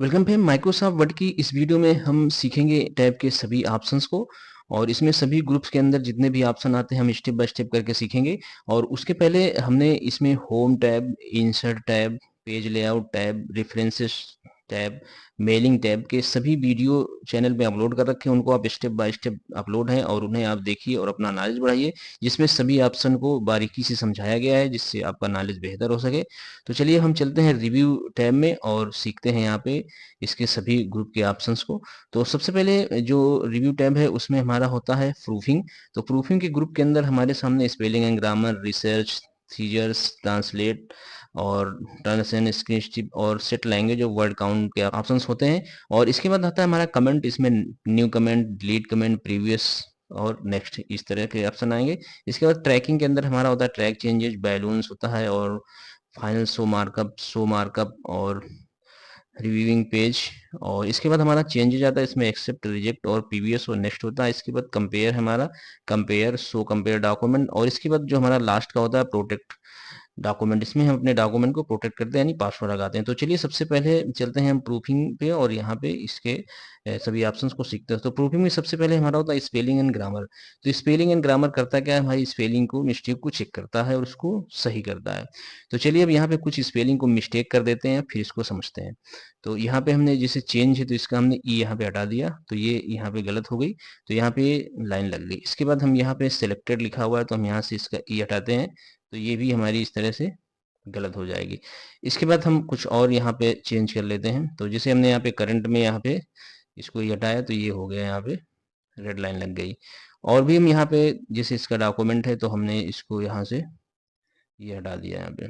Welcome पे Microsoft word की इस वीडियो में हम सीखेंगे टैब के सभी ऑप्शंस को। और इसमें सभी ग्रुप्स के अंदर जितने भी ऑप्शन आते हैं हम स्टेप बाय स्टेप करके सीखेंगे। और उसके पहले हमने इसमें home tab, insert tab, page layout tab, references tab, mailing tab के सभी वीडियो चैनल में अपलोड कर रखे हैं। उनको आप स्टेप बाय स्टेप अपलोड हैं और उन्हें आप देखिए और अपना नॉलेज बढ़ाइए, जिसमें सभी ऑप्शन को बारीकी से समझाया गया है जिससे आपका नॉलेज बेहतर हो सके। तो चलिए हम चलते हैं रिव्यू टैब में और सीखते हैं यहाँ पे इसके सभी ग्रुप के ऑप्शंस को। तो सबसे पहले जो रिव्यू टैब है उसमें हमारा होता है प्रूफिंग। तो प्रूफिंग के ग्रुप के अंदर हमारे सामने spelling and grammar, research, thesaurus, translate और ट्रांसलेशन, स्क्रिप्ट और सेट लैंग्वेज और वर्ड काउंट के ऑप्शंस होते हैं। और इसके बाद आता है हमारा कमेंट। इसमें new comment, delete comment, previous और नेक्स्ट इस तरह के ऑप्शन आएंगे। इसके बाद ट्रैकिंग के अंदर हमारा होता है ट्रैक चेंजेस, बैलून्स होता है और फाइनल शो मार्कअप और रिव्यूइंग पेज। और इसके बाद हमारा चेंजेस आता है इसमें एक्सेप्ट, रिजेक्ट और पीवीएस और नेक्स्ट होता है। इसके बाद कंपेयर, हमारा कंपेयर, शो कंपेयर डॉक्यूमेंट। और इसके बाद जो हमारा लास्ट का होता है प्रोटेक्ट डॉक्यूमेंट। इसमें हम अपने डॉक्यूमेंट को प्रोटेक्ट करते हैं यानी पासवर्ड लगाते हैं। तो चलिए सबसे पहले चलते हैं हम प्रूफिंग पे और यहाँ पे इसके सभी ऑप्शंस को सीखते हैं। तो प्रूफिंग में सबसे पहले हमारा होता है स्पेलिंग एंड ग्रामर। तो स्पेलिंग एंड ग्रामर करता क्या है, हमारी स्पेलिंग को, मिस्टेक को चेक करता है और उसको सही करता है। तो चलिए अब यहाँ पे कुछ स्पेलिंग को मिस्टेक कर देते हैं फिर इसको समझते हैं। तो यहाँ पे हमने जैसे चेंज है तो इसका हमने ई यहाँ पे हटा दिया तो ये यहाँ पे गलत हो गई, तो यहाँ पे लाइन लग गई। इसके बाद हम यहाँ पे सिलेक्टेड लिखा हुआ है तो हम यहाँ से इसका ई हटाते हैं तो ये भी हमारी इस तरह से गलत हो जाएगी। इसके बाद हम कुछ और यहाँ पे चेंज कर लेते हैं। तो जैसे हमने यहाँ पे करंट में यहाँ पे इसको ये हटाया तो ये हो गया, यहाँ पे रेड लाइन लग गई। और भी हम यहाँ पे जैसे इसका डॉक्यूमेंट है तो हमने इसको यहाँ से ये हटा दिया यहाँ पे।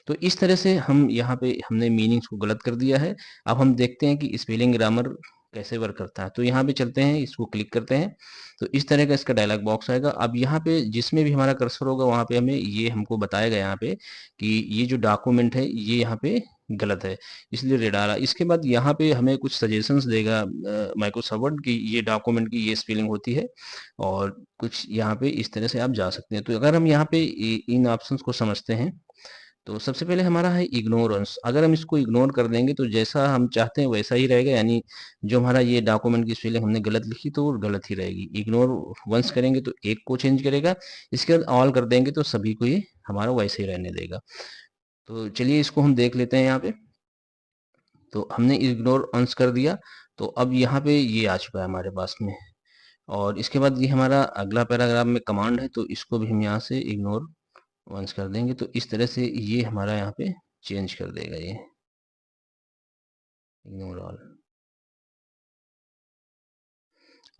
तो इस तरह से हम यहाँ पे हमने मीनिंग्स को गलत कर दिया है। अब हम देखते हैं कि स्पेलिंग ग्रामर कैसे वर्क करता है। तो यहाँ पे चलते हैं, इसको क्लिक करते हैं तो इस तरह का इसका डायलॉग बॉक्स आएगा। अब यहाँ पे जिसमें भी हमारा कर्सर होगा वहाँ पे हमें ये हमको बताएगा यहाँ पे कि ये जो डॉक्यूमेंट है ये यहाँ पे गलत है, इसलिए रेड आ रहा। इसके बाद यहाँ पे हमें कुछ सजेशंस देगा माइक्रोसॉफ्ट वर्ड की ये डॉक्यूमेंट की ये स्पेलिंग होती है और कुछ यहाँ पे इस तरह से आप जा सकते हैं। तो अगर हम यहाँ पे इन ऑप्शंस को समझते हैं तो सबसे पहले हमारा है इग्नोरेंस। अगर हम इसको इग्नोर कर देंगे तो जैसा हम चाहते हैं वैसा ही रहेगा, यानी जो हमारा ये डॉक्यूमेंट की स्पेलिंग हमने गलत लिखी तो वो गलत ही रहेगी। इग्नोर वंस करेंगे तो एक को चेंज करेगा, इसके बाद ऑल कर देंगे तो सभी को ये हमारा वैसे ही रहने देगा। तो चलिए इसको हम देख लेते हैं यहाँ पे। तो हमने इग्नोर अंश कर दिया तो अब यहाँ पे ये आ चुका है हमारे पास में। और इसके बाद ये हमारा अगला पैराग्राफ में कमांड है तो इसको भी हम यहाँ से इग्नोर वंस कर देंगे तो इस तरह से ये हमारा यहाँ पे चेंज कर देगा ये इग्नोर ऑल।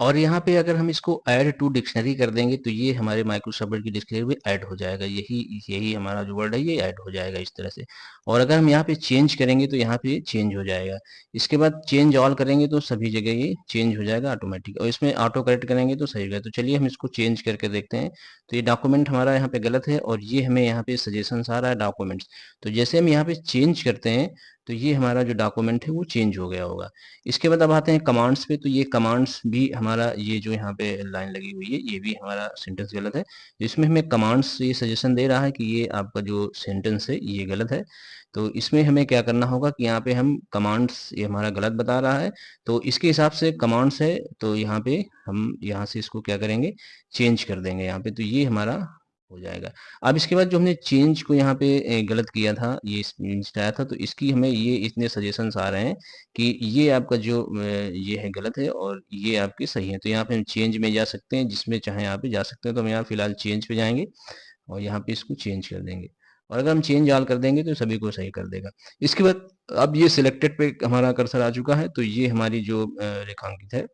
और यहाँ पे अगर हम इसको ऐड टू डिक्शनरी कर देंगे तो ये हमारे माइक्रोसॉफ्ट वर्ड की डिक्शनरी में ऐड हो जाएगा, यही यही हमारा जो वर्ड है ये ऐड हो जाएगा इस तरह से। और अगर हम यहाँ पे चेंज करेंगे तो यहाँ पे चेंज हो जाएगा। इसके बाद चेंज ऑल करेंगे तो सभी जगह ये चेंज हो जाएगा ऑटोमेटिक, और इसमें ऑटो करेक्ट करेंगे तो सही होगा। तो चलिए हम इसको चेंज करके देखते हैं। तो ये डॉक्यूमेंट हमारा यहाँ पे गलत है और ये हमें यहाँ पे सजेशन आ रहा है डॉक्यूमेंट्स। तो जैसे हम यहाँ पे चेंज करते हैं तो ये हमारा जो डॉक्यूमेंट है वो चेंज हो गया होगा। इसके बाद अब आते हैं कमांड्स पे। तो ये कमांड्स भी हमारा ये जो यहाँ पे लाइन लगी हुई है ये भी हमारा सेंटेंस गलत है। इसमें हमें कमांड्स ये सजेशन दे रहा है कि ये आपका जो सेंटेंस है ये गलत है। तो इसमें हमें क्या करना होगा कि यहाँ पे हम कमांड्स ये हमारा गलत बता रहा है तो इसके हिसाब से कमांड्स है तो यहाँ पे हम यहाँ से इसको क्या करेंगे, चेंज कर देंगे यहाँ पे तो ये हमारा हो जाएगा। अब इसके बाद जो हमने चेंज को यहाँ पे गलत किया था, ये आया था तो इसकी हमें ये इतने सजेशंस आ रहे हैं कि ये आपका जो ये है गलत है और ये आपके सही है। तो यहाँ पे हम चेंज में जा सकते हैं, जिसमें चाहे यहाँ पे जा सकते हैं। तो हम यहाँ फिलहाल चेंज पे जाएंगे और यहाँ पे इसको चेंज कर देंगे और अगर हम चेंज ऑल कर देंगे तो सभी को सही कर देगा। इसके बाद अब ये सिलेक्टेड पे हमारा कर्सर आ चुका है तो ये हमारी जो रेखांकित है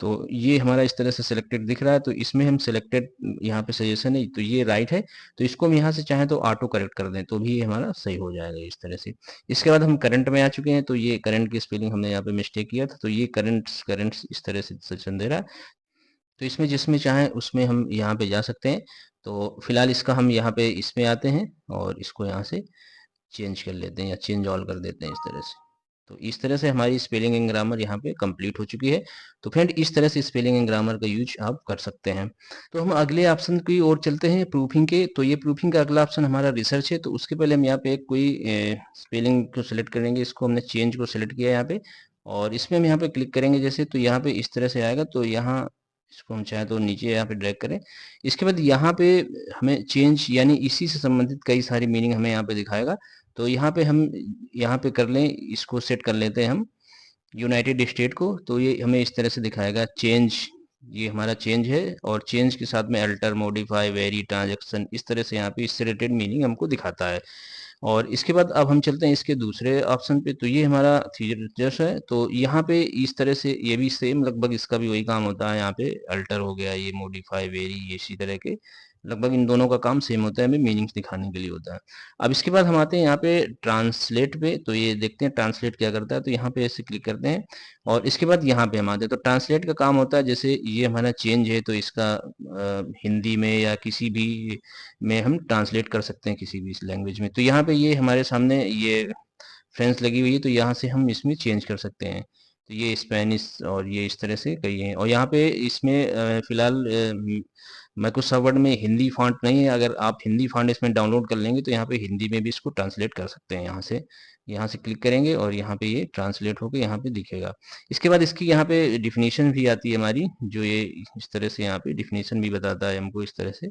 तो ये हमारा इस तरह से सिलेक्टेड दिख रहा है। तो इसमें हम सिलेक्टेड यहाँ पे सजेशन है तो ये राइट है तो इसको हम यहाँ से चाहें तो ऑटो करेक्ट कर दें तो भी ये हमारा सही हो जाएगा इस तरह से। इसके बाद हम करंट में आ चुके हैं तो ये करंट की स्पेलिंग हमने यहाँ पे मिस्टेक किया था तो ये करंट करंट इस तरह से सजेशन दे रहा है। तो इसमें जिसमें चाहें उसमें हम यहाँ पे जा सकते हैं। तो फिलहाल इसका हम यहाँ पे इसमें आते हैं और इसको यहाँ से चेंज कर लेते हैं या चेंज ऑल कर देते हैं इस तरह से। तो इस तरह से हमारी स्पेलिंग एंड ग्रामर यहाँ पे कंप्लीट हो चुकी है। तो फ्रेंड इस तरह से स्पेलिंग एंड ग्रामर का यूज आप कर सकते हैं। तो हम अगले ऑप्शन की ओर चलते हैं, प्रूफिंग के। तो ये प्रूफिंग का अगला ऑप्शन हमारा रिसर्च है। तो उसके पहले हम यहाँ पे कोई स्पेलिंग को सिलेक्ट करेंगे। इसको हमने चेंज को सिलेक्ट किया यहाँ पे, और इसमें हम यहाँ पे क्लिक करेंगे जैसे, तो यहाँ पे इस तरह से आएगा। तो यहाँ इसको हम चाहे तो नीचे यहाँ पे ड्रैग करें। इसके बाद यहाँ पे हमें चेंज यानी इसी से संबंधित कई सारी मीनिंग हमें यहाँ पे दिखाएगा। तो यहाँ पे हम यहाँ पे कर लें, इसको सेट कर लेते हैं हम यूनाइटेड स्टेट को। तो ये हमें इस तरह से दिखाएगा चेंज, ये हमारा चेंज है, और चेंज के साथ में अल्टर, मॉडिफाई, वेरी, ट्रांजैक्शन, इस तरह से यहाँ पे इससे रिलेटेड मीनिंग हमको दिखाता है। और इसके बाद अब हम चलते हैं इसके दूसरे ऑप्शन पे। तो ये हमारा फीचर्स है। तो यहाँ पे इस तरह से ये भी सेम लगभग इसका भी वही काम होता है। यहाँ पे अल्टर हो गया, ये मॉडिफाई, वेरी, ये इसी तरह के लगभग इन दोनों का काम सेम होता है, हमें मीनिंग्स दिखाने के लिए होता है। अब इसके बाद हम आते हैं यहाँ पे ट्रांसलेट पे। तो ये देखते हैं ट्रांसलेट क्या करता है। तो यहाँ पे ऐसे क्लिक करते हैं, और इसके बाद यहाँ पे हम आते हैं। तो ट्रांसलेट का काम होता है, जैसे ये हमारा चेंज है तो इसका हिंदी में या किसी भी में हम ट्रांसलेट कर सकते हैं, किसी भी लैंग्वेज में। तो यहाँ पे ये हमारे सामने ये फ्रेंच लगी हुई है, तो यहाँ से हम इसमें चेंज कर सकते हैं। तो ये स्पेनिश और ये इस तरह से कई हैं। और यहाँ पे इसमें फिलहाल माइक्रोसॉफ्ट वर्ड में हिंदी फॉन्ट नहीं है। अगर आप हिंदी फॉन्ट इसमें डाउनलोड कर लेंगे तो यहाँ पे हिंदी में भी इसको ट्रांसलेट कर सकते हैं। यहाँ से क्लिक करेंगे और यहाँ पे ये ट्रांसलेट होकर यहाँ पे दिखेगा। इसके बाद इसकी यहाँ पे डिफिनीशन भी आती है हमारी, जो ये इस तरह से यहाँ पे डिफिनीशन भी बताता है हमको इस तरह से।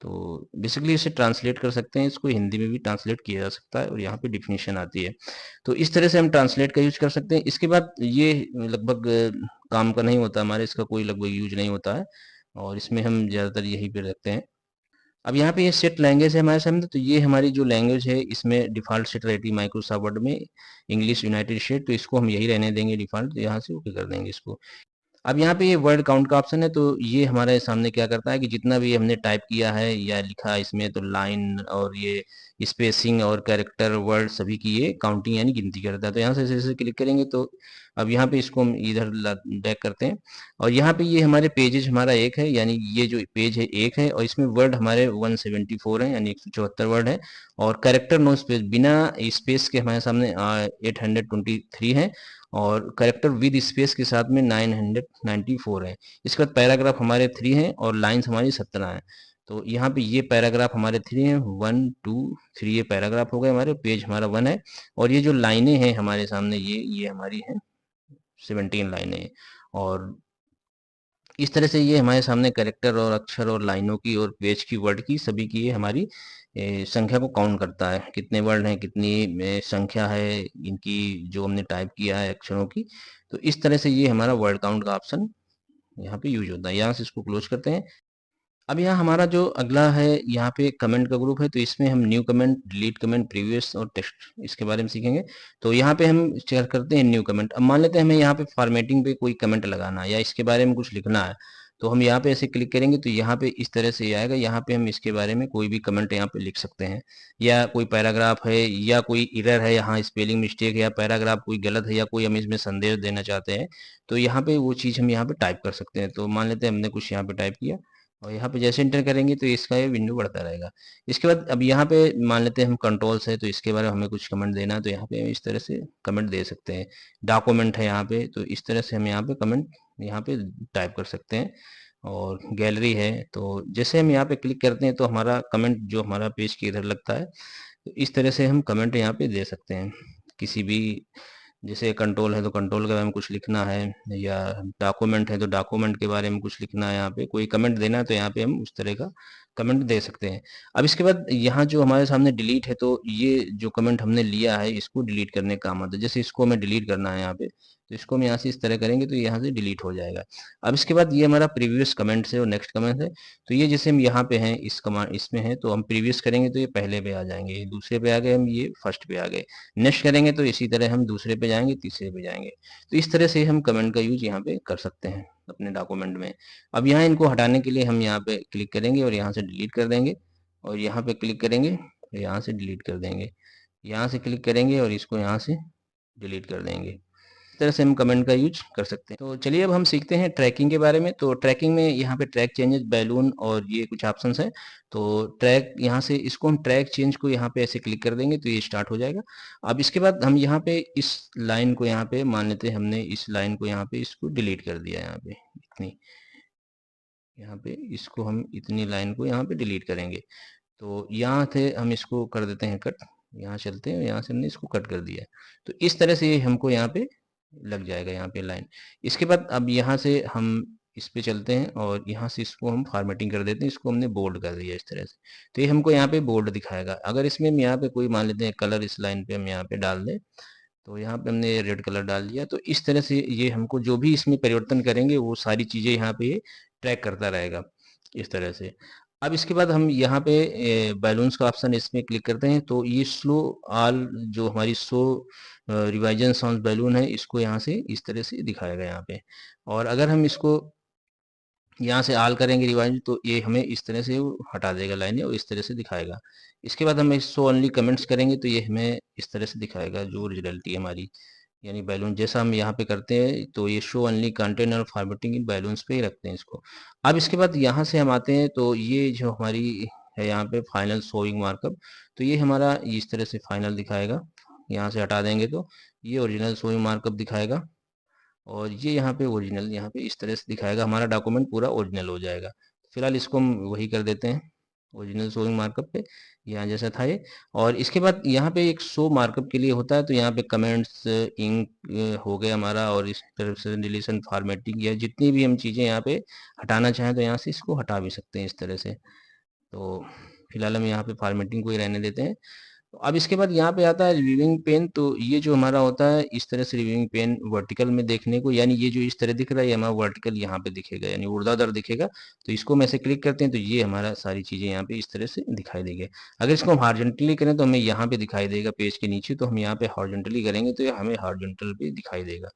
तो बेसिकली इसे ट्रांसलेट कर सकते हैं, इसको हिंदी में भी ट्रांसलेट किया जा सकता है, और यहाँ पे डिफिनीशन आती है। तो इस तरह से हम ट्रांसलेट का यूज कर सकते हैं। इसके बाद ये लगभग काम का नहीं होता हमारे, इसका कोई लगभग यूज नहीं होता है, और इसमें हम ज़्यादातर यही पे रखते हैं। अब यहाँ पे ये सेट लैंग्वेज है हमारे सामने। तो ये हमारी जो लैंग्वेज है इसमें डिफ़ॉल्ट सेट रहती है माइक्रोसॉफ्ट वर्ड में, इंग्लिश यूनाइटेड स्टेट। तो इसको हम यही रहने देंगे डिफ़ॉल्ट। तो यहाँ से ओके कर देंगे इसको। अब यहाँ पे ये वर्ड काउंट का ऑप्शन है। तो ये हमारे सामने क्या करता है कि जितना भी हमने टाइप किया है या लिखा है इसमें, तो लाइन और ये स्पेसिंग और कैरेक्टर वर्ड सभी की ये काउंटिंग यानी गिनती करता है। तो यहाँ से ऐसे क्लिक करेंगे। तो अब यहाँ पे इसको हम इधर बैक करते हैं, और यहाँ पे ये हमारे पेजेस हमारा एक है, यानी ये जो पेज है एक है, और इसमें वर्ड हमारे 174 हैं, यानी 174 वर्ड है। और कैरेक्टर नो स्पेस, बिना स्पेस के हमारे सामने 823 है, और करेक्टर विद स्पेस के साथ में 994 है। इसके बाद पैराग्राफ हमारे 3 हैं, और लाइंस हमारी 17 हैं। तो यहाँ पे ये पैराग्राफ हमारे 3 हैं, 1 2 3 ये पैराग्राफ हो गए हमारे, पेज हमारा 1 है। और ये जो लाइनें हैं हमारे सामने, ये हमारी हैं 17 लाइनें। और इस तरह से ये हमारे सामने कैरेक्टर और अक्षर और लाइनों की और पेज की वर्ड की सभी की ये हमारी संख्या को काउंट करता है, कितने वर्ड हैं, कितनी संख्या है इनकी जो हमने टाइप किया है अक्षरों की। तो इस तरह से ये हमारा वर्ड काउंट का ऑप्शन यहाँ पे यूज होता है। यहाँ से इसको क्लोज करते हैं। अब यहाँ हमारा जो अगला है यहाँ पे कमेंट का ग्रुप है। तो इसमें हम new comment, delete comment, previous और टेक्स्ट इसके बारे में सीखेंगे। तो यहाँ पे हम शेयर करते हैं न्यू कमेंट। अब मान लेते हैं हमें यहाँ पे फॉर्मेटिंग पे कोई कमेंट लगाना है या इसके बारे में कुछ लिखना है। तो हम यहाँ पे ऐसे क्लिक करेंगे तो यहाँ पे इस तरह से आएगा। यहाँ पे हम इसके बारे में कोई भी कमेंट यहाँ पे लिख सकते हैं, या कोई पैराग्राफ है या कोई इरर है, यहाँ स्पेलिंग मिस्टेक है या पैराग्राफ कोई गलत है या कोई हम इसमें संदेश देना चाहते हैं, तो यहाँ पे वो चीज़ हम यहाँ पे टाइप कर सकते हैं। तो मान लेते हैं हमने कुछ यहाँ पे टाइप किया, और यहाँ पे जैसे इंटर करेंगे तो इसका ये विंडो बढ़ता रहेगा। इसके बाद अब यहाँ पे मान लेते हैं हम कंट्रोल्स है, तो इसके बारे में हमें कुछ कमेंट देना है, तो यहाँ पे इस तरह से कमेंट दे सकते हैं। डॉक्यूमेंट है यहाँ पे, तो इस तरह से हम यहाँ पे कमेंट यहाँ पे टाइप कर सकते हैं। और गैलरी है, तो जैसे हम यहाँ पे क्लिक करते हैं तो हमारा कमेंट जो हमारा पेज के इधर लगता है, तो इस तरह से हम कमेंट यहाँ पे दे सकते हैं। किसी भी जैसे कंट्रोल है तो कंट्रोल के बारे में कुछ लिखना है, या डॉक्यूमेंट है तो डॉक्यूमेंट के बारे में कुछ लिखना है, यहाँ पे कोई कमेंट देना है तो यहाँ पे हम उस तरह का कमेंट दे सकते हैं। अब इसके बाद यहाँ जो हमारे सामने डिलीट है, तो ये जो कमेंट हमने लिया है इसको डिलीट करने का काम आता है। जैसे इसको हमें डिलीट करना है यहाँ पे, तो इसको हम यहाँ से इस तरह करेंगे तो यहाँ से डिलीट हो जाएगा। अब इसके बाद ये हमारा प्रीवियस कमेंट है और नेक्स्ट कमेंट है। तो ये जैसे हम यहाँ पे हैं इस कमांड इसमें है, तो हम प्रीवियस करेंगे तो ये पहले पे आ जाएंगे, दूसरे पे आ गए हम, ये फर्स्ट पे आ गए। नेक्स्ट करेंगे तो इसी तरह हम दूसरे पे जाएंगे, तीसरे पे जाएंगे। तो इस तरह से हम कमेंट का यूज यहाँ पे कर सकते हैं अपने डॉक्यूमेंट में। अब यहाँ इनको हटाने के लिए हम यहाँ पे क्लिक करेंगे और यहाँ से डिलीट कर देंगे, और यहाँ पे क्लिक करेंगे और यहाँ से डिलीट कर देंगे। यहाँ से क्लिक करेंगे और इसको यहाँ से डिलीट कर देंगे। इस तरह से हम कमेंट का यूज कर सकते हैं। तो चलिए अब हम सीखते हैं ट्रैकिंग के बारे में। तो ट्रैकिंग में यहाँ पे ट्रैक चेंजेस, बैलून और ये कुछ ऑप्शंस हैं। तो ट्रैक यहाँ से इसको हम ट्रैक चेंज को यहाँ पे ऐसे क्लिक कर देंगे तो ये स्टार्ट हो जाएगा। अब इसके बाद हम यहाँ पे इस लाइन को यहाँ पे मान लेते हैं, हमने इस लाइन को यहाँ पे इसको डिलीट कर दिया। यहाँ पे इतनी, यहाँ पे इसको हम इतनी लाइन को यहाँ पे डिलीट करेंगे। तो यहाँ थे हम इसको कर देते हैं कट, यहाँ चलते हैं, यहाँ से हमने इसको कट कर दिया। तो इस तरह से हमको यहाँ पे लग जाएगा यहाँ पे लाइन। इसके बाद अब यहाँ से हम इस पे चलते हैं और यहाँ से इसको हम फॉर्मेटिंग कर देते हैं। इसको हमने बोल्ड कर दिया इस तरह से, तो ये हमको यहाँ पे बोल्ड दिखाएगा। अगर इसमें हम यहाँ पे कोई मान लेते हैं कलर, इस लाइन पे हम यहाँ पे डाल दें, तो यहाँ पे हमने रेड कलर डाल दिया। तो इस तरह से ये हमको जो भी इसमें परिवर्तन करेंगे वो सारी चीज़ें यहाँ पे ये ट्रैक करता रहेगा इस तरह से। अब इसके बाद हम यहाँ पे बैलून्स का ऑप्शन इसमें क्लिक करते हैं, तो ये स्लो ऑल जो हमारी शो रिवाइजन साउंड बैलून है, इसको यहाँ से इस तरह से दिखाएगा यहाँ पे। और अगर हम इसको यहाँ से आल करेंगे रिवाइज, तो ये हमें इस तरह से वो हटा देगा लाइनें और इस तरह से दिखाएगा। इसके बाद हम शो ओनली कमेंट्स करेंगे तो ये हमें इस तरह से दिखाएगा जो ओरिजिनलिटी है हमारी, यानी बैलून जैसा हम यहाँ पे करते हैं। तो ये शो ओनली कंटेंट और फॉर्मेटिंग इन बैलून्स पे ही रखते हैं इसको। अब इसके बाद यहाँ से हम आते हैं, तो ये जो हमारी है यहाँ पे फाइनल शोइंग मार्कअप, तो ये हमारा इस तरह से फाइनल दिखाएगा। यहाँ से हटा देंगे तो ये ओरिजिनल शोइंग मार्कअप दिखाएगा और ये यहाँ पे ओरिजिनल, यहाँ पे इस तरह से दिखाएगा। हमारा डॉक्यूमेंट पूरा ओरिजिनल हो जाएगा। फिलहाल इसको हम वही कर देते हैं ओरिजिनल शोइंग मार्कअप पे, यहाँ जैसा था ये। और इसके बाद यहाँ पे एक शो मार्कअप के लिए होता है, तो यहाँ पे कमेंट्स, इंक हो गया हमारा, और इस तरफ से डिलीशन, फॉर्मेटिंग, या जितनी भी हम चीज़ें यहाँ पे हटाना चाहें तो यहाँ से इसको हटा भी सकते हैं इस तरह से। तो फिलहाल हम यहाँ पे फॉर्मेटिंग को ही रहने देते हैं। तो अब इसके बाद यहाँ पे आता है रिव्यूइंग पेन। तो ये जो हमारा होता है इस तरह से रिव्यूइंग पेन वर्टिकल में देखने को, यानी ये जो इस तरह दिख रहा है ये हमारा वर्टिकल यहाँ पे दिखेगा, यानी ऊर्ध्वाधर दिखेगा। तो इसको हम ऐसे क्लिक करते हैं तो ये हमारा सारी चीजें यहाँ पे इस तरह से दिखाई देगी। अगर इसको हम हॉरिजॉन्टली करें तो हमें यहाँ पे दिखाई देगा पेज के नीचे, तो हम यहाँ पे हॉरिजॉन्टली करेंगे तो ये हमें हॉरिजॉन्टल पे दिखाई देगा।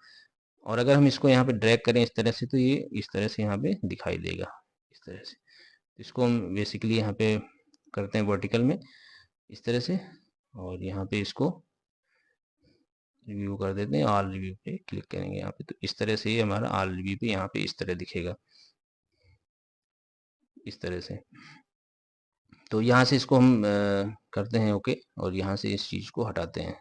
और अगर हम इसको यहाँ पे ड्रैग करें इस तरह से तो ये इस तरह से यहाँ पे दिखाई देगा इस तरह से। इसको हम बेसिकली यहाँ पे करते हैं वर्टिकल में इस तरह से, और यहाँ पे इसको रिव्यू कर देते हैं। ऑल रिव्यू पे क्लिक करेंगे यहाँ पे, तो इस तरह से ये हमारा ऑल रिव्यू पे यहाँ पे इस तरह दिखेगा इस तरह से। तो यहाँ से इसको हम करते हैं ओके, और यहाँ से इस चीज़ को हटाते हैं।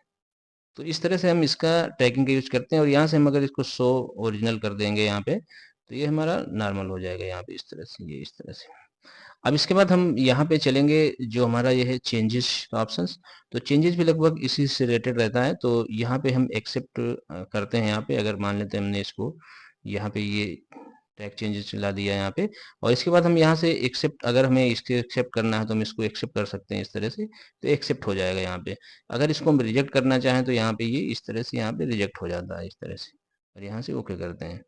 तो इस तरह से हम इसका ट्रैकिंग का यूज करते हैं। और यहाँ से हम अगर इसको शो ओरिजिनल कर देंगे यहाँ पे, तो ये हमारा नॉर्मल हो जाएगा यहाँ पे इस तरह से, ये इस तरह से। अब इसके बाद हम यहाँ पे चलेंगे, जो हमारा ये है चेंजेस का ऑप्शंस। तो चेंजेस भी लगभग इसी से रिलेटेड रहता है। तो यहाँ पे हम एक्सेप्ट करते हैं। यहाँ पे अगर मान लेते हैं हमने इसको यहाँ पे ये टैग चेंजेस चला दिया यहाँ पे, और इसके बाद हम यहाँ से एक्सेप्ट, अगर हमें इसके एक्सेप्ट करना है तो हम इसको एक्सेप्ट कर सकते हैं इस तरह से, तो एक्सेप्ट हो जाएगा यहाँ पे। अगर इसको हम रिजेक्ट करना चाहें तो यहाँ पे ये इस तरह से यहाँ पे रिजेक्ट हो जाता है इस तरह से, और यहाँ से ओके करते हैं।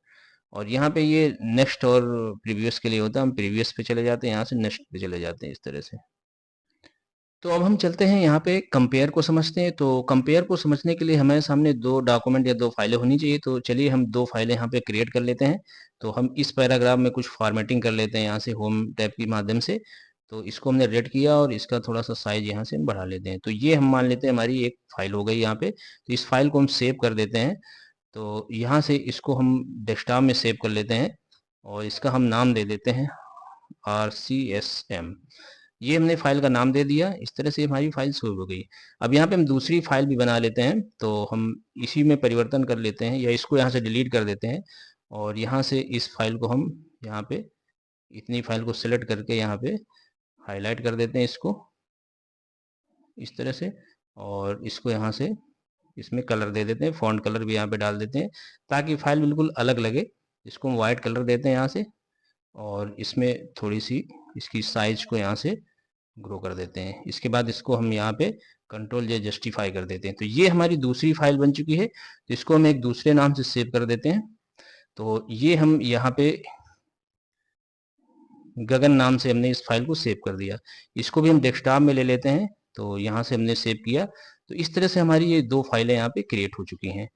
और यहाँ पे ये नेक्स्ट और प्रीवियस के लिए होता है, हम प्रीवियस पे चले जाते हैं, यहाँ से नेक्स्ट पे चले जाते हैं इस तरह से। तो अब हम चलते हैं यहाँ पे कंपेयर को समझते हैं। तो कंपेयर को समझने के लिए हमारे सामने दो डॉक्यूमेंट या दो फाइलें होनी चाहिए। तो चलिए हम दो फाइलें यहाँ पे क्रिएट कर लेते हैं। तो हम इस पैराग्राफ में कुछ फॉर्मेटिंग कर लेते हैं यहाँ से होम टैब के माध्यम से। तो इसको हमने रेड किया और इसका थोड़ा सा साइज यहाँ से हम बढ़ा लेते हैं। तो ये हम मान लेते हैं हमारी एक फाइल हो गई यहाँ पे। तो इस फाइल को हम सेव कर देते हैं। तो यहाँ से इसको हम डेस्कटॉप में सेव कर लेते हैं और इसका हम नाम दे देते हैं RCSM। ये हमने फाइल का नाम दे दिया। इस तरह से हमारी फाइल सेव हो गई। अब यहाँ पे हम दूसरी फाइल भी बना लेते हैं। तो हम इसी में परिवर्तन कर लेते हैं, या इसको यहाँ से डिलीट कर देते हैं और यहाँ से इस फाइल को हम यहाँ पे इतनी फाइल को सिलेक्ट करके यहाँ पे हाईलाइट कर देते हैं इसको इस तरह से, और इसको यहाँ से इसमें कलर दे देते हैं, फॉन्ट कलर भी यहाँ पे डाल देते हैं ताकि फाइल बिल्कुल अलग लगे। इसको हम व्हाइट कलर देते हैं यहाँ से, और इसमें थोड़ी सी इसकी साइज को यहाँ से ग्रो कर देते हैं। इसके बाद इसको हम यहाँ पे कंट्रोल जे जस्टिफाई कर देते हैं। तो ये हमारी दूसरी फाइल बन चुकी है। तो इसको हम एक दूसरे नाम से सेव कर देते हैं। तो ये हम यहाँ पे गगन नाम से हमने इस फाइल को सेव कर दिया। इसको भी हम डेस्कटॉप में ले लेते हैं। तो यहाँ से हमने सेव किया। तो इस तरह से हमारी ये दो फाइलें यहाँ पे क्रिएट हो चुकी हैं।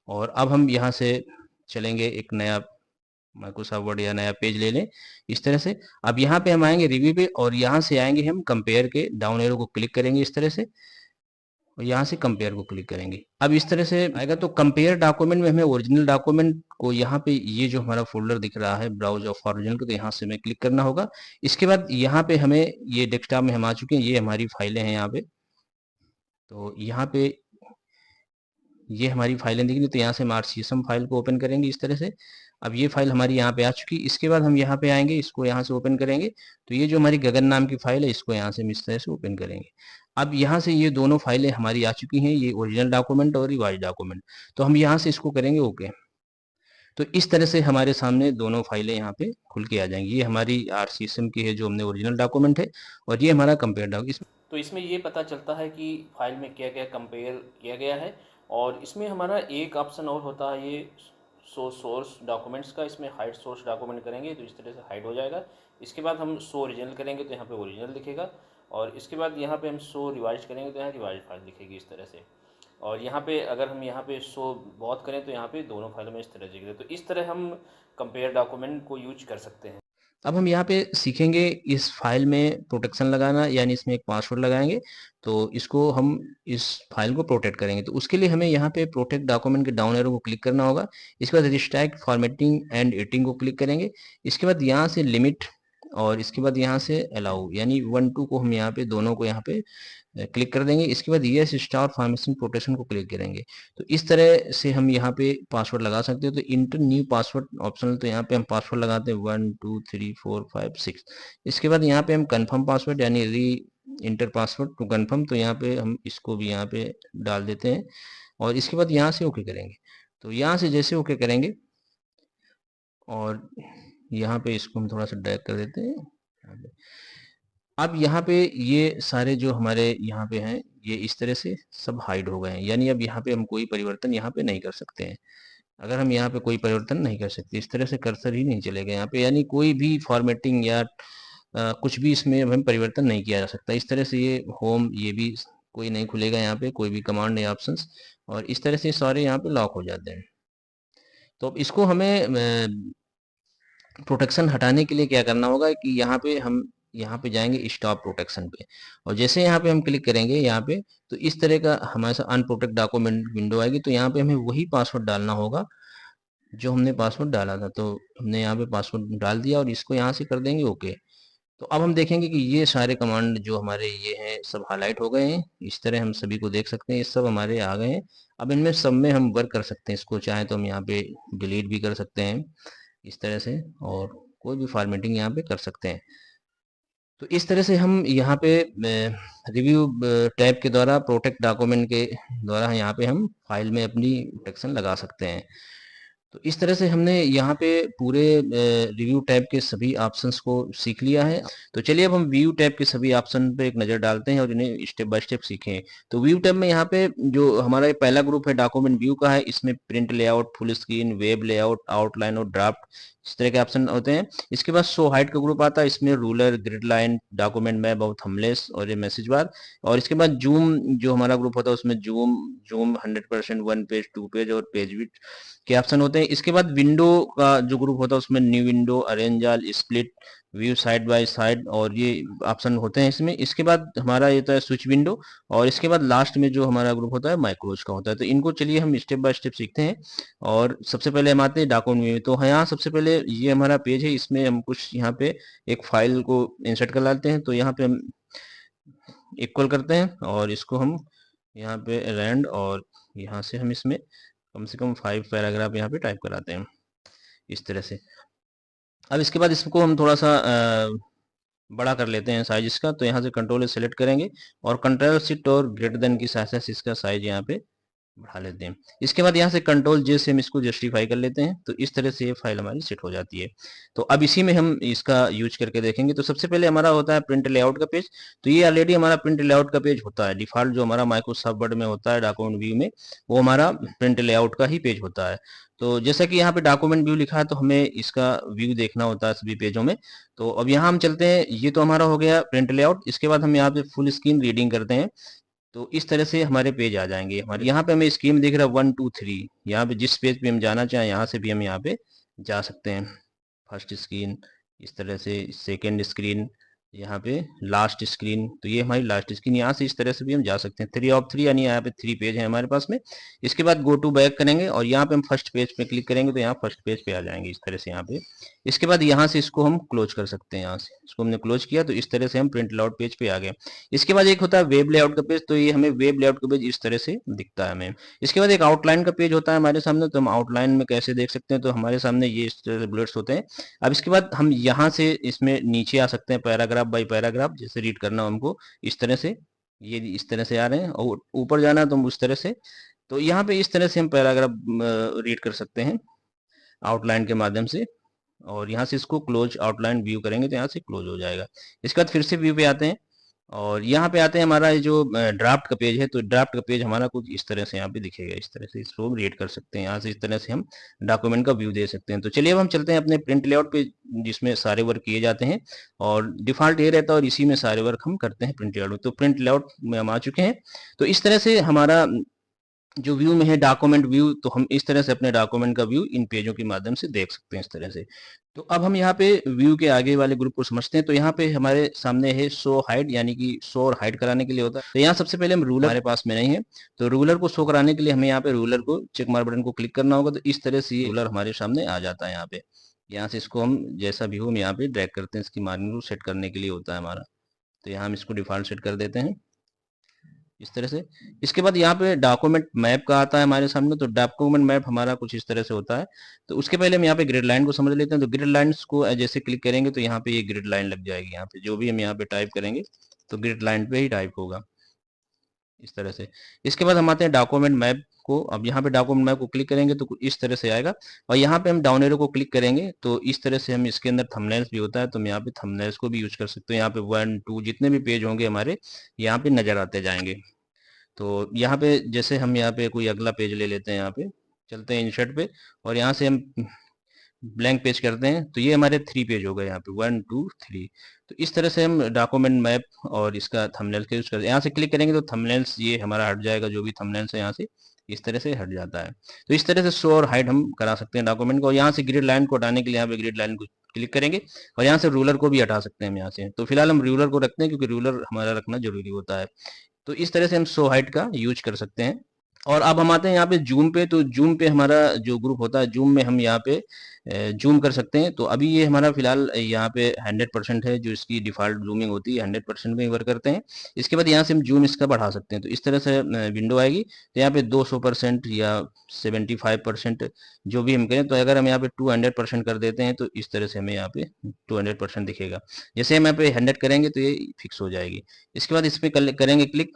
और अब हम यहाँ से चलेंगे, एक नया माइक्रोसॉफ्ट वर्ड या नया पेज ले लें इस तरह से। अब यहाँ पे हम आएंगे रिव्यू पे, और यहाँ से आएंगे हम कंपेयर के डाउन एरो को क्लिक करेंगे इस तरह से। और यहाँ से कंपेयर को क्लिक करेंगे। अब इस तरह से आएगा। तो कंपेयर डॉक्यूमेंट में हमें ओरिजिनल डॉक्यूमेंट को यहाँ पे ये जो हमारा फोल्डर दिख रहा है ब्राउज ऑफ ओरिजिनल को, तो यहाँ से हमें क्लिक करना होगा। इसके बाद यहाँ पे हमें ये डेस्कटॉप में हम आ चुके हैं, ये हमारी फाइलें हैं यहाँ पे। तो यहाँ पे ये हमारी फाइलें दिख रही, तो यहाँ से हम RCSM फाइल को ओपन करेंगे इस तरह से। अब ये फाइल हमारी यहाँ पे आ चुकी। इसके बाद हम यहाँ पे आएंगे, इसको यहाँ से ओपन करेंगे। तो ये जो हमारी गगन नाम की फाइल है, इसको यहाँ से हम इस तरह से ओपन करेंगे। अब यहाँ से ये दोनों फाइलें हमारी आ चुकी हैं, ये ओरिजिनल डॉक्यूमेंट और रिवाइज डॉक्यूमेंट। तो हम यहाँ से इसको करेंगे ओके। तो इस तरह से हमारे सामने दोनों फाइलें यहाँ पे खुल के आ जाएंगी। ये हमारी RCSM की है जो हमने ओरिजिनल डॉक्यूमेंट है, और ये हमारा कंपेयर डॉक्यूमेंट। तो इसमें ये पता चलता है कि फाइल में क्या क्या कंपेयर किया गया है। और इसमें हमारा एक ऑप्शन और होता है, ये सोर्स डॉक्यूमेंट्स का। इसमें हाइड सोर्स डॉक्यूमेंट करेंगे तो इस तरह से हाइड हो जाएगा। इसके बाद हम शो ओरिजिनल करेंगे तो यहाँ पे ओरिजिनल दिखेगा। और इसके बाद यहाँ पे हम शो रिवाइज करेंगे तो यहाँ रिवाइज फाइल दिखेगी इस तरह से। और यहाँ पे अगर हम यहाँ पे शो बहुत करें तो यहाँ पे दोनों फाइलों में इस तरह दिखेगा। तो इस तरह हम कंपेयर डॉक्यूमेंट को यूज कर सकते हैं। अब हम यहाँ पे सीखेंगे इस फाइल में प्रोटेक्शन लगाना, यानी इसमें एक पासवर्ड लगाएंगे। तो इसको हम इस फाइल को प्रोटेक्ट करेंगे। तो उसके लिए हमें यहाँ पे प्रोटेक्ट डॉक्यूमेंट के डाउन एरो को क्लिक करना होगा। इसके बाद रिस्ट्रिक्ट फॉर्मेटिंग एंड एडिटिंग को क्लिक करेंगे। इसके बाद यहाँ से लिमिट, और इसके बाद यहाँ से अलाउ, यानी 1 2 को हम यहाँ पे दोनों को यहाँ पे क्लिक कर देंगे। इसके बाद यस स्टार फॉर्मेशन प्रोटेक्शन को क्लिक करेंगे। तो इस तरह से हम यहाँ पे पासवर्ड लगा सकते हो। तो इंटर न्यू पासवर्ड ऑप्शनल, तो यहाँ पे हम पासवर्ड लगाते हैं 1 2 3 4 5 6। इसके बाद यहाँ पे हम कंफर्म पासवर्ड यानी री इंटर पासवर्ड टू कंफर्म, तो यहाँ पे हम इसको भी यहाँ पे डाल देते हैं। और इसके बाद यहाँ से ओके करेंगे। तो यहाँ से जैसे ओके करेंगे, और यहाँ पे इसको हम थोड़ा सा ड्रैग कर देते हैं यहाँ पे। अब यहाँ पे ये सारे जो हमारे यहाँ पे हैं, ये इस तरह से सब हाइड हो गए हैं, यानी अब यहाँ पे हम कोई परिवर्तन यहाँ पे नहीं कर सकते हैं। अगर हम यहाँ पे कोई परिवर्तन नहीं कर सकते, इस तरह से कर्सर ही नहीं चलेगा यहाँ पे, यानी कोई भी फॉर्मेटिंग या कुछ भी इसमें अब हम परिवर्तन नहीं किया जा सकता। इस तरह से ये होम, ये भी कोई नहीं खुलेगा यहाँ पे, कोई भी कमांड नहीं, ऑप्शंस। और इस तरह से सारे यहाँ पे लॉक हो जाते हैं। तो अब इसको हमें प्रोटेक्शन हटाने के लिए क्या करना होगा कि यहाँ पे जाएंगे स्टॉप प्रोटेक्शन पे। और जैसे यहाँ पे हम क्लिक करेंगे यहाँ पे, तो इस तरह का हमारे साथ अनप्रोटेक्ट डॉक्यूमेंट विंडो आएगी। तो यहाँ पे हमें वही पासवर्ड डालना होगा जो हमने पासवर्ड डाला था। तो हमने यहाँ पे पासवर्ड डाल दिया, और इसको यहाँ से कर देंगे ओके। तो अब हम देखेंगे कि ये सारे कमांड जो हमारे ये हैं सब हाईलाइट हो गए हैं। इस तरह हम सभी को देख सकते हैं, ये सब हमारे आ गए हैं। अब इनमें सब में हम वर्क कर सकते हैं। इसको चाहे तो हम यहाँ पे डिलीट भी कर सकते हैं इस तरह से, और कोई भी फॉर्मेटिंग यहाँ पे कर सकते हैं। तो इस तरह से हम यहाँ पे रिव्यू टैब के द्वारा प्रोटेक्ट डॉक्यूमेंट के द्वारा यहाँ पे हम फाइल में अपनी प्रोटेक्शन लगा सकते हैं। तो इस तरह से हमने यहाँ पे पूरे रिव्यू टैब के सभी ऑप्शंस को सीख लिया है। तो चलिए अब हम व्यू टैब के सभी ऑप्शन पे एक नज़र डालते हैं और इन्हें स्टेप बाय स्टेप सीखें। तो व्यू टैब में यहाँ पे जो हमारा ये पहला ग्रुप है डॉक्यूमेंट व्यू का है, इसमें print layout, full screen, web layout, outline और ड्राफ्ट, इस तरह के ऑप्शन होते हैं। इसके बाद शो हाइट का ग्रुप आता है, इसमें ruler, grid line, document map और थंबनेल्स और ये मैसेज बार। और इसके बाद जूम जो हमारा ग्रुप होता है, उसमें जूम जूम 100%, 1 पेज, 2 पेज और पेज विड्थ के ऑप्शन होते हैं। इसके बाद विंडो का जो ग्रुप होता है, उसमें new window, arrange all, split view, side by side और ये ऑप्शन होते हैं इसमें। इसके बाद हमारा ये होता है स्विच विंडो, और इसके बाद लास्ट में जो हमारा ग्रुप होता है माइक्रोज का होता है। तो इनको चलिए हम स्टेप बाय स्टेप सीखते हैं। और सबसे पहले हम आते हैं डॉक्यूमेंट में। तो यहाँ सबसे पहले ये हमारा पेज है, इसमें हम कुछ यहाँ पे एक फाइल को इंसर्ट कर लाते हैं। तो यहाँ पे हम इक्वल करते हैं, और इसको हम यहाँ पे रैंड, और यहाँ से हम इसमें कम से कम 5 पैराग्राफ यहाँ पे टाइप कराते हैं इस तरह से। अब इसके बाद इसको हम थोड़ा सा बड़ा कर लेते हैं साइज इसका। तो यहाँ से कंट्रोल सेलेक्ट करेंगे, और कंट्रोल शिफ्ट और ग्रेटर देन की सहायता से इसका साइज यहाँ पे बढ़ा लेते हैं। इसके बाद यहाँ से कंट्रोल जे से हम इसको जस्टिफाई कर लेते हैं। तो इस तरह से ये फाइल हमारी सेट हो जाती है। तो अब इसी में हम इसका यूज करके देखेंगे। तो सबसे पहले हमारा होता है प्रिंट लेआउट का पेज। तो ये ऑलरेडी हमारा प्रिंट लेआउट का पेज होता है, डिफॉल्ट जो हमारा माइक्रोसॉफ्ट वर्ड में होता है डॉक्यूमेंट व्यू में, वो हमारा प्रिंट लेआउट का ही पेज होता है। तो जैसा कि यहाँ पे डॉक्यूमेंट व्यू लिखा है, तो हमें इसका व्यू देखना होता है सभी पेजों में। तो अब यहाँ हम चलते हैं, ये तो हमारा हो गया प्रिंट लेआउट। इसके बाद हम यहाँ पे फुल स्क्रीन रीडिंग करते हैं। तो इस तरह से हमारे पेज आ जाएंगे। हमारे यहाँ पे हमें स्कीम दिख रहा है 1 2 3। यहाँ पे जिस पेज पे हम जाना चाहें, यहाँ से भी हम यहाँ पे जा सकते हैं। फर्स्ट स्क्रीन, इस तरह से सेकेंड स्क्रीन, यहाँ पे लास्ट स्क्रीन, तो ये हमारी लास्ट स्क्रीन, यहाँ से इस तरह से भी हम जा सकते हैं। 3 ऑफ 3 यानी यहाँ पे 3 पेज है हमारे पास में। इसके बाद गो टू बैक करेंगे और यहाँ पे हम फर्स्ट पेज पे क्लिक करेंगे तो यहाँ फर्स्ट पेज पे आ जाएंगे इस तरह से यहाँ पे। इसके बाद यहाँ से इसको हम क्लोज कर सकते हैं, यहाँ से इसको हमने क्लोज किया तो इस तरह से हम प्रिंट लेआउट पेज पे आ गए। इसके बाद एक होता है वेब लेआउट का पेज, तो ये हमें वेब लेआउट का पेज इस तरह से दिखता है हमें। इसके बाद एक आउटलाइन का पेज होता है हमारे सामने, तो हम आउटलाइन में कैसे देख सकते हैं, तो हमारे सामने ये इस तरह से बुलेट्स होते हैं। अब इसके बाद हम यहाँ से इसमें नीचे आ सकते हैं पैराग्राफ बाय पैराग्राफ, जैसे रीड करना हो हमको इस तरह से, ये इस तरह से आ रहे हैं, और ऊपर जाना है तो हम उस तरह से। तो यहाँ पे इस तरह से हम पैराग्राफ रीड कर सकते हैं आउटलाइन के माध्यम से। और यहाँ से इसको क्लोज आउटलाइन व्यू करेंगे तो यहाँ से क्लोज हो जाएगा। इसके बाद फिर से व्यू पे आते हैं और यहाँ पे आते हैं, हमारा ये जो ड्राफ्ट का पेज है, तो ड्राफ्ट का पेज हमारा कुछ इस तरह से यहाँ पे दिखेगा, इस तरह से इसको रीड कर सकते हैं। यहाँ से इस तरह से हम डॉक्यूमेंट का व्यू दे सकते हैं। तो चलिए अब हम चलते हैं अपने प्रिंट लेआउट पे, जिसमें सारे वर्क किए जाते हैं और डिफॉल्ट ये रहता है और इसी में सारे वर्क हम करते हैं प्रिंट लेआउट में। तो प्रिंट लेआउट में हम आ चुके हैं। तो इस तरह से हमारा जो व्यू में है डॉक्यूमेंट व्यू, तो हम इस तरह से अपने डॉक्यूमेंट का व्यू इन पेजों के माध्यम से देख सकते हैं इस तरह से। तो अब हम यहाँ पे व्यू के आगे वाले ग्रुप को समझते हैं। तो यहाँ पे हमारे सामने है शो हाइड, यानी कि शो और हाइड कराने के लिए होता है। तो यहाँ सबसे पहले हम रूलर हमारे पास में नहीं है, तो रूलर को शो कराने के लिए हमें यहाँ पे रूलर को चेक मार्क बटन को क्लिक करना होगा। तो इस तरह से ये रूलर हमारे सामने आ जाता है यहाँ पे। यहाँ से इसको हम जैसा भी हो हम यहाँ पे ड्रैग करते हैं, इसकी मार्जिन को सेट करने के लिए होता है हमारा। तो यहाँ हम इसको डिफॉल्ट सेट कर देते हैं इस तरह से। इसके बाद यहाँ पे डॉक्यूमेंट मैप का आता है हमारे सामने, तो डॉक्यूमेंट मैप हमारा कुछ इस तरह से होता है। तो उसके पहले हम यहाँ पे ग्रिड लाइन को समझ लेते हैं। तो ग्रिड लाइंस को जैसे क्लिक करेंगे तो यहाँ पे ये ग्रिड लाइन लग जाएगी। यहाँ पे जो भी हम यहाँ पे टाइप करेंगे तो ग्रिड लाइन पे ही टाइप होगा इस तरह से। इसके बाद हम आते हैं डॉक्यूमेंट मैप को। अब यहाँ पे डॉक्यूमेंट मैप को क्लिक करेंगे तो कुछ इस तरह से आएगा और यहाँ पे हम डाउन एरो को क्लिक करेंगे तो इस तरह से हम इसके अंदर थंबनेल्स भी होता है, तो हम यहाँ पे थंबनेल्स को भी यूज कर सकते हैं। यहाँ पे 1 2 जितने भी पेज होंगे हमारे यहाँ पे नजर आते जाएंगे। तो यहाँ पे जैसे हम यहाँ पे कोई अगला पेज ले लेते हैं, यहाँ पे चलते हैं इंसर्ट पे और यहाँ से हम ब्लैंक पेज करते हैं। तो ये हमारे 3 पेज हो गए यहाँ पे 1 2 3। तो इस तरह से हम डॉक्यूमेंट मैप और इसका थंबनेल का यूज करते हैं। यहाँ से क्लिक करेंगे तो थंबनेल्स ये हमारा हट जाएगा, जो भी थंबनेल्स है यहाँ से इस तरह से हट जाता है। तो इस तरह से शो और हाइड हम करा सकते हैं डॉक्यूमेंट को। यहाँ से ग्रिड लाइन को हटाने के लिए यहाँ पे ग्रिड लाइन को क्लिक करेंगे और यहाँ से रूलर को भी हटा सकते हैं हम यहाँ से। तो फिलहाल हम रूलर को रखते हैं क्योंकि रूलर हमारा रखना जरूरी होता है। तो इस तरह से हम शो हाइट का यूज कर सकते हैं। और अब हम आते हैं यहाँ पे जूम पे। तो जूम पे हमारा जो ग्रुप होता है, जूम में हम यहाँ पे जूम कर सकते हैं। तो अभी ये हमारा फिलहाल यहाँ पे 100% है, जो इसकी डिफॉल्ट जूमिंग होती है 100% में ही वर्क करते हैं। इसके बाद यहाँ से हम जूम इसका बढ़ा सकते हैं। तो इस तरह से विंडो आएगी, तो यहाँ पे 200% या 75% जो भी हम करें। तो अगर हम यहाँ पे 200% कर देते हैं तो इस तरह से हमें यहाँ पे 200% दिखेगा। जैसे हम यहाँ पे 100 करेंगे तो ये फिक्स हो जाएगी। इसके बाद इस पे करेंगे क्लिक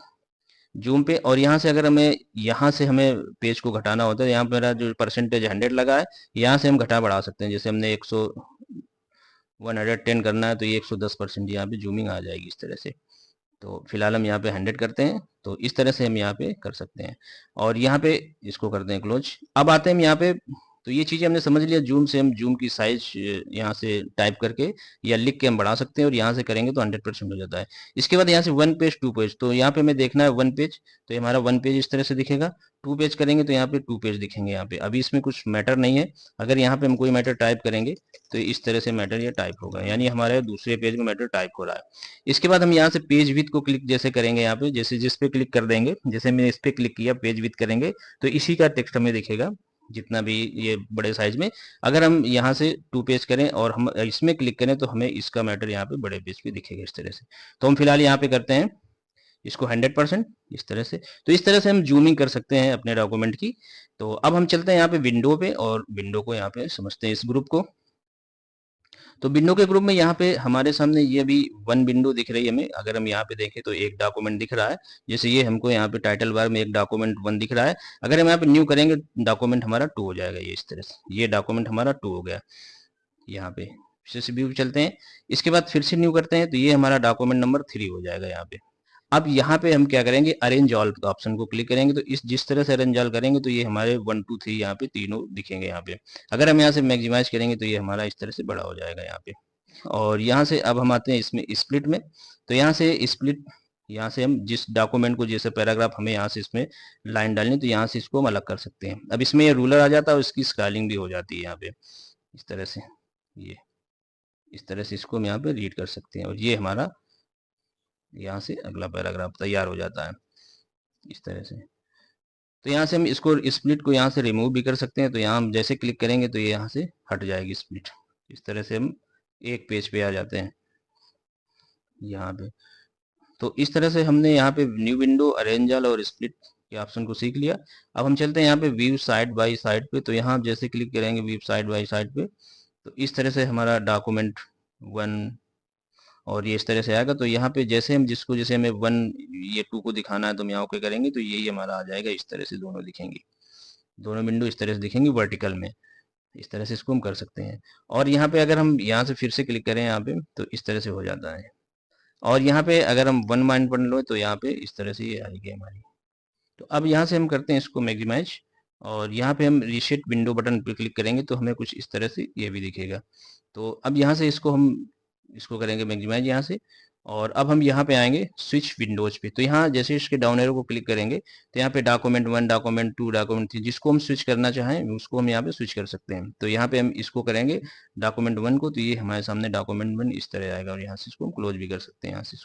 जूम पे और यहाँ से अगर हमें यहाँ से हमें पेज को घटाना होता है, यहाँ पे मेरा जो परसेंटेज 100 लगा है, यहाँ से हम घटा बढ़ा सकते हैं। जैसे हमने 110 करना है तो ये 110% यहाँ पे जूमिंग आ जाएगी इस तरह से। तो फिलहाल हम यहाँ पे 100 करते हैं, तो इस तरह से हम यहाँ पे कर सकते हैं और यहाँ पे इसको करते हैं क्लोज। अब आते हैं हम यहाँ पे। तो ये चीजें हमने समझ लिया। जूम से हम जूम की साइज यहाँ से टाइप करके या लिख के हम बढ़ा सकते हैं और यहाँ से करेंगे तो 100% हो जाता है। इसके बाद यहाँ से 1 पेज 2 पेज, तो यहाँ पे हमें देखना है 1 पेज, तो ये हमारा 1 पेज इस तरह से दिखेगा। 2 पेज करेंगे तो यहाँ पे 2 पेज दिखेंगे यहाँ पे। अभी इसमें कुछ मैटर नहीं है। अगर यहाँ पे हम कोई मैटर टाइप करेंगे तो इस तरह से मैटर ये टाइप होगा, यानी हमारे दूसरे पेज में मैटर टाइप हो रहा है। इसके बाद हम यहाँ से पेज विड्थ को क्लिक जैसे करेंगे, यहाँ पे जैसे जिस पे क्लिक कर देंगे, जैसे मैंने इस पे क्लिक किया पेज विड्थ करेंगे तो इसी का टेक्स्ट हमें दिखेगा जितना भी ये बड़े साइज में। अगर हम यहाँ से 2 पेज करें और हम इसमें क्लिक करें तो हमें इसका मैटर यहाँ पे बड़े पेज पे दिखेगा इस तरह से। तो हम फिलहाल यहाँ पे करते हैं इसको 100% इस तरह से। तो इस तरह से हम जूमिंग कर सकते हैं अपने डॉक्यूमेंट की। तो अब हम चलते हैं यहाँ पे विंडो पे और विंडो को यहाँ पे समझते हैं इस ग्रुप को। तो विंडो के ग्रुप में यहाँ पे हमारे सामने ये भी 1 विंडो दिख रही है हमें। अगर हम यहाँ पे देखें तो एक डॉक्यूमेंट दिख रहा है, जैसे ये हमको यहाँ पे टाइटल बार में एक डॉक्यूमेंट 1 दिख रहा है। अगर हम यहाँ पे न्यू करेंगे डॉक्यूमेंट हमारा 2 हो जाएगा, ये इस तरह से ये डॉक्यूमेंट हमारा 2 हो गया यहाँ पे। फिर से व्यू चलते हैं, इसके बाद फिर से न्यू करते हैं तो ये हमारा डॉक्यूमेंट नंबर 3 हो जाएगा यहाँ पे। अब यहाँ पे हम क्या करेंगे, अरेंज ऑल ऑप्शन को क्लिक करेंगे तो इस जिस तरह से अरेंज ऑल करेंगे तो ये हमारे 1 2 3 यहाँ पे तीनों दिखेंगे यहाँ पे। अगर हम यहाँ से मैक्सिमाइज करेंगे तो ये हमारा इस तरह से बड़ा हो जाएगा यहाँ पे। और यहाँ से अब हम आते हैं इसमें स्प्लिट में। तो यहाँ से स्प्लिट, यहाँ से हम जिस डॉक्यूमेंट को जैसे पैराग्राफ हमें यहाँ से इसमें लाइन डालनी तो यहाँ से इसको हम अलग कर सकते हैं। अब इसमें ये रूलर आ जाता है और इसकी स्केलिंग भी हो जाती है यहाँ पे इस तरह से। ये इस तरह से इसको हम यहाँ पे रीड कर सकते हैं और ये हमारा यहाँ से अगला पैराग्राफ तैयार हो जाता है इस तरह से। तो यहाँ से हम इसको स्प्लिट को यहाँ से रिमूव भी कर सकते हैं। तो यहाँ हम जैसे क्लिक करेंगे तो ये यहाँ से हट जाएगी स्प्लिट। इस तरह से हम एक पेज पे आ जाते हैं यहाँ पे। तो इस तरह से हमने यहाँ पे न्यू विंडो, अरेंज ऑल और स्प्लिट के ऑप्शन को सीख लिया। अब हम चलते हैं यहाँ पे व्यू साइड बाय साइड पे। तो यहाँ आप जैसे क्लिक करेंगे व्यू साइड बाय साइड पे तो इस तरह से हमारा डॉक्यूमेंट 1 और ये इस तरह से आएगा। तो यहाँ पे जैसे हम जिसको जैसे हमें 1 ये 2 को दिखाना है तो हम यहाँ ओके करेंगे तो यही हमारा आ जाएगा। इस तरह से दोनों दिखेंगे, दोनों विंडो इस तरह से दिखेंगे वर्टिकल में। इस तरह से इसको हम कर सकते हैं। और यहाँ पे अगर हम यहाँ से फिर से क्लिक करें यहाँ पे तो इस तरह से हो जाता है। और यहाँ पे अगर हम 1 माइंड पढ़ लो तो यहाँ पे इस तरह से ये आएगी हमारी। तो अब यहाँ से हम करते हैं इसको मैक्सिमाइज और यहाँ पे हम रीसेट विंडो बटन पे क्लिक करेंगे तो हमें कुछ इस तरह से ये भी दिखेगा। तो अब यहाँ से इसको हम इसको करेंगे मैक्सिमाइज यहाँ से। और अब हम यहाँ पे आएंगे स्विच विंडोज पे। तो यहाँ जैसे इसके डाउन एरो को क्लिक करेंगे तो यहाँ पे डॉक्यूमेंट 1, डॉक्यूमेंट 2, डॉक्यूमेंट 3 जिसको हम स्विच करना चाहें उसको हम यहाँ पे स्विच कर सकते हैं। तो यहाँ पे हम इसको करेंगे डॉक्यूमेंट 1 को तो ये हमारे सामने डॉक्यूमेंट 1 इस तरह आएगा और यहाँ से इसको हम क्लोज भी कर सकते हैं यहाँ से।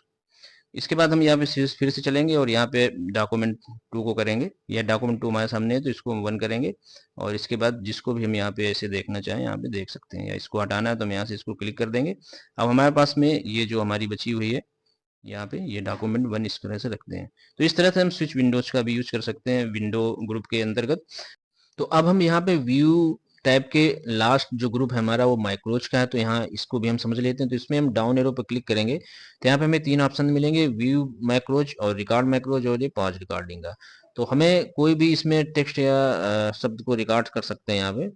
इसके बाद हम यहाँ पे फिर से चलेंगे और यहाँ पे डॉक्यूमेंट 2 को करेंगे। यह डॉक्यूमेंट 2 हमारे सामने है तो इसको हम 1 करेंगे और इसके बाद जिसको भी हम यहाँ पे ऐसे देखना चाहें यहाँ पे देख सकते हैं। या इसको हटाना है तो हम यहाँ से इसको क्लिक कर देंगे। अब हमारे पास में ये जो हमारी बची हुई है यहाँ पे ये डॉक्यूमेंट 1 इस तरह से रखते हैं। तो इस तरह से हम स्विच विंडोज का भी यूज कर सकते हैं विंडो ग्रुप के अंतर्गत। तो अब हम यहाँ पे व्यू टैब के लास्ट जो ग्रुप है हमारा वो माइक्रोज का है। तो यहाँ इसको भी हम समझ लेते हैं। तो इसमें हम डाउन एरो पर क्लिक करेंगे तो यहाँ पे हमें 3 ऑप्शन मिलेंगे, व्यू माइक्रोज और रिकॉर्ड माइक्रोज और ये पॉज रिकॉर्डिंग का। तो हमें कोई भी इसमें टेक्स्ट या शब्द को रिकॉर्ड कर सकते हैं यहाँ पे।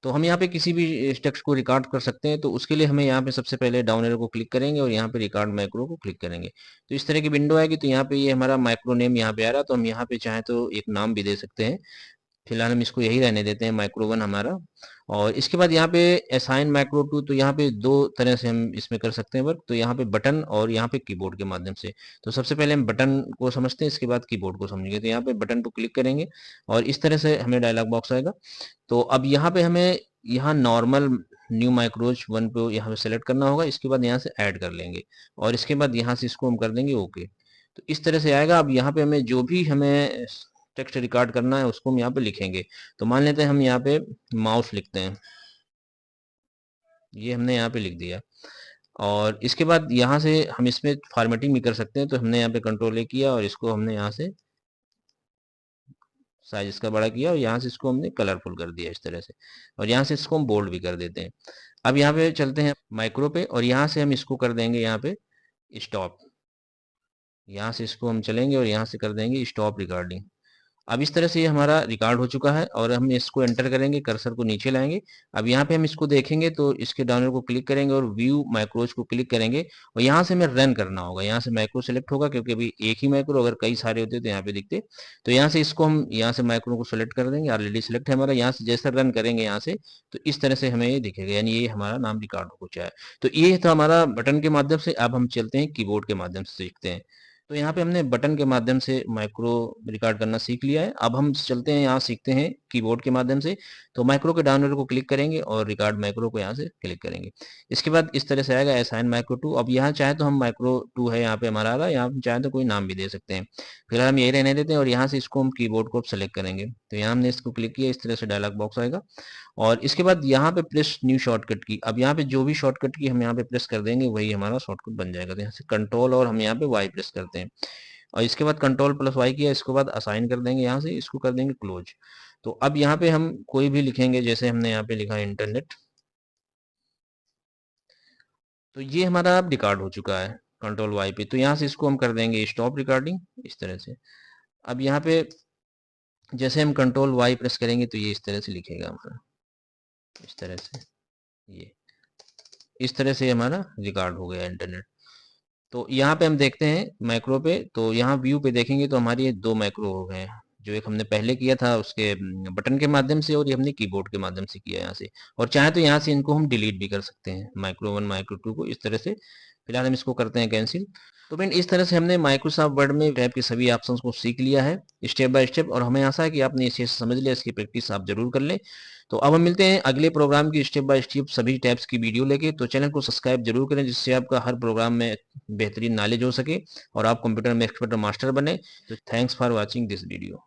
तो हम यहाँ पे किसी भी टेक्स्ट को रिकॉर्ड कर सकते हैं। तो उसके लिए हमें यहाँ पे सबसे पहले डाउन एरो को क्लिक करेंगे और यहाँ पे रिकॉर्ड माइक्रो को क्लिक करेंगे तो इस तरह की विंडो आएगी। तो यहाँ पे ये हमारा माइक्रो नेम यहाँ पे आ रहा है। तो हम यहाँ पे चाहें तो एक नाम भी दे सकते हैं। फिलहाल हम इसको यही रहने देते हैं माइक्रो 1 हमारा। और इसके बाद यहाँ पे असाइन माइक्रो 2 तो यहाँ पे 2 तरह से हम इसमें कर सकते हैं वर्क। तो यहाँ पे बटन और यहाँ पे कीबोर्ड के माध्यम से। तो सबसे पहले हम बटन को समझते हैं, इसके बाद कीबोर्ड को समझेंगे। तो यहाँ पे बटन को क्लिक करेंगे और इस तरह से हमें डायलॉग बॉक्स आएगा। तो अब यहाँ पे हमें यहाँ नॉर्मल न्यू माइक्रोज 1 पे यहाँ पे सेलेक्ट करना होगा। इसके बाद यहाँ से ऐड कर लेंगे और इसके बाद यहाँ से इसको हम कर देंगे ओके। तो इस तरह से आएगा। अब यहाँ पे हमें जो भी हमें टेक्स्ट रिकॉर्ड करना है उसको हम यहाँ पे लिखेंगे। तो मान लेते हैं हम यहाँ पे माउस लिखते हैं, ये हमने यहाँ पे लिख दिया। और इसके बाद यहाँ से हम इसमें फॉर्मेटिंग भी कर सकते हैं। तो हमने यहाँ पे कंट्रोल ए किया और इसको हमने यहाँ से साइज इसका बड़ा किया और यहाँ से इसको हमने कलरफुल कर दिया इस तरह से। और यहाँ से इसको हम बोल्ड भी कर देते हैं। अब यहाँ पे चलते हैं माइक्रो पे और यहाँ से हम इसको कर देंगे यहाँ पे स्टॉप। यहाँ से इसको हम चलेंगे और यहाँ से कर देंगे स्टॉप रिकॉर्डिंग। अब इस तरह से ये हमारा रिकॉर्ड हो चुका है और हम इसको एंटर करेंगे, कर्सर को नीचे लाएंगे। अब यहाँ पे हम इसको देखेंगे तो इसके डाउनलोड को क्लिक करेंगे और व्यू माइक्रोज को क्लिक करेंगे और यहाँ से हमें रन करना होगा। यहाँ से माइक्रो सेलेक्ट होगा क्योंकि अभी एक ही माइक्रो, अगर कई सारे होते तो यहाँ पे दिखते। तो यहाँ से इसको हम यहाँ से माइक्रो को सेलेक्ट कर देंगे, ऑलरेडी सेलेक्ट है हमारा। यहाँ से जैसे रन करेंगे यहाँ से तो इस तरह से हमें ये दिखेगा, यानी ये हमारा नाम रिकॉर्ड हो चुका है। तो ये था हमारा बटन के माध्यम से। अब हम चलते हैं कीबोर्ड के माध्यम से सीखते हैं। तो यहाँ पे हमने बटन के माध्यम से माइक्रो रिकॉर्ड करना सीख लिया है। अब हम चलते हैं यहाँ सीखते हैं कीबोर्ड के माध्यम से। तो माइक्रो के डाउन एरो को क्लिक करेंगे और रिकॉर्ड माइक्रो को यहाँ से क्लिक करेंगे। इसके बाद इस तरह से आएगा असाइन माइक्रो 2। अब यहाँ चाहे तो हम माइक्रो 2 है यहाँ पे हमारा आ रहा है, यहाँ चाहे तो कोई नाम भी दे सकते हैं। फिलहाल हम यही रहने देते हैं और यहाँ से इसको हम कीबोर्ड को सेलेक्ट करेंगे। तो यहाँ हमने इसको क्लिक किया, इस तरह से डायलॉग बॉक्स आएगा। और इसके बाद यहाँ पे प्रेस न्यू शॉर्टकट की। अब यहाँ पे जो भी शॉर्टकट की हम यहाँ पे प्रेस कर देंगे वही हमारा शॉर्टकट बन जाएगा। तो यहाँ से कंट्रोल और हम यहाँ पे वाई प्रेस करते हैं और इसके बाद कंट्रोल प्लस वाई किया, इसके बाद असाइन कर देंगे, यहाँ से इसको कर देंगे क्लोज। तो अब यहाँ पे हम कोई भी लिखेंगे, जैसे हमने यहाँ पे लिखा है इंटरनेट। तो ये हमारा अब रिकॉर्ड हो चुका है कंट्रोल वाई पे। तो यहाँ से इसको हम कर देंगे स्टॉप रिकॉर्डिंग इस तरह से। अब यहाँ पे जैसे हम कंट्रोल वाई प्रेस करेंगे तो ये इस तरह से लिखेगा हमारा, इस तरह से। ये इस तरह से हमारा रिकॉर्ड हो गया इंटरनेट। तो यहाँ पे हम देखते हैं माइक्रो पे। तो यहाँ व्यू पे देखेंगे तो हमारी ये 2 माइक्रो हो गए हैं। जो एक हमने पहले किया था उसके बटन के माध्यम से और ये हमने कीबोर्ड के माध्यम से किया यहाँ से। और चाहे तो यहाँ से इनको हम डिलीट भी कर सकते हैं, माइक्रो 1 माइक्रो 2 को इस तरह से फिलहाल हम इसको करते हैं कैंसिल। तो फ्रेंड इस तरह से हमने माइक्रोसॉफ्ट वर्ड में टैब के सभी ऑप्शंस को सीख लिया है स्टेप बाय स्टेप, और हमें आशा है कि आपने इसे समझ लिया, इसकी प्रैक्टिस आप जरूर कर लें। तो अब हम मिलते हैं अगले प्रोग्राम की स्टेप बाय स्टेप सभी टैब्स की वीडियो लेके। तो चैनल को सब्सक्राइब जरूर करें, जिससे आपका हर प्रोग्राम में बेहतरीन नॉलेज हो सके और आप कंप्यूटर में एक्सपर्ट और मास्टर बने। तो thanks for watching this video.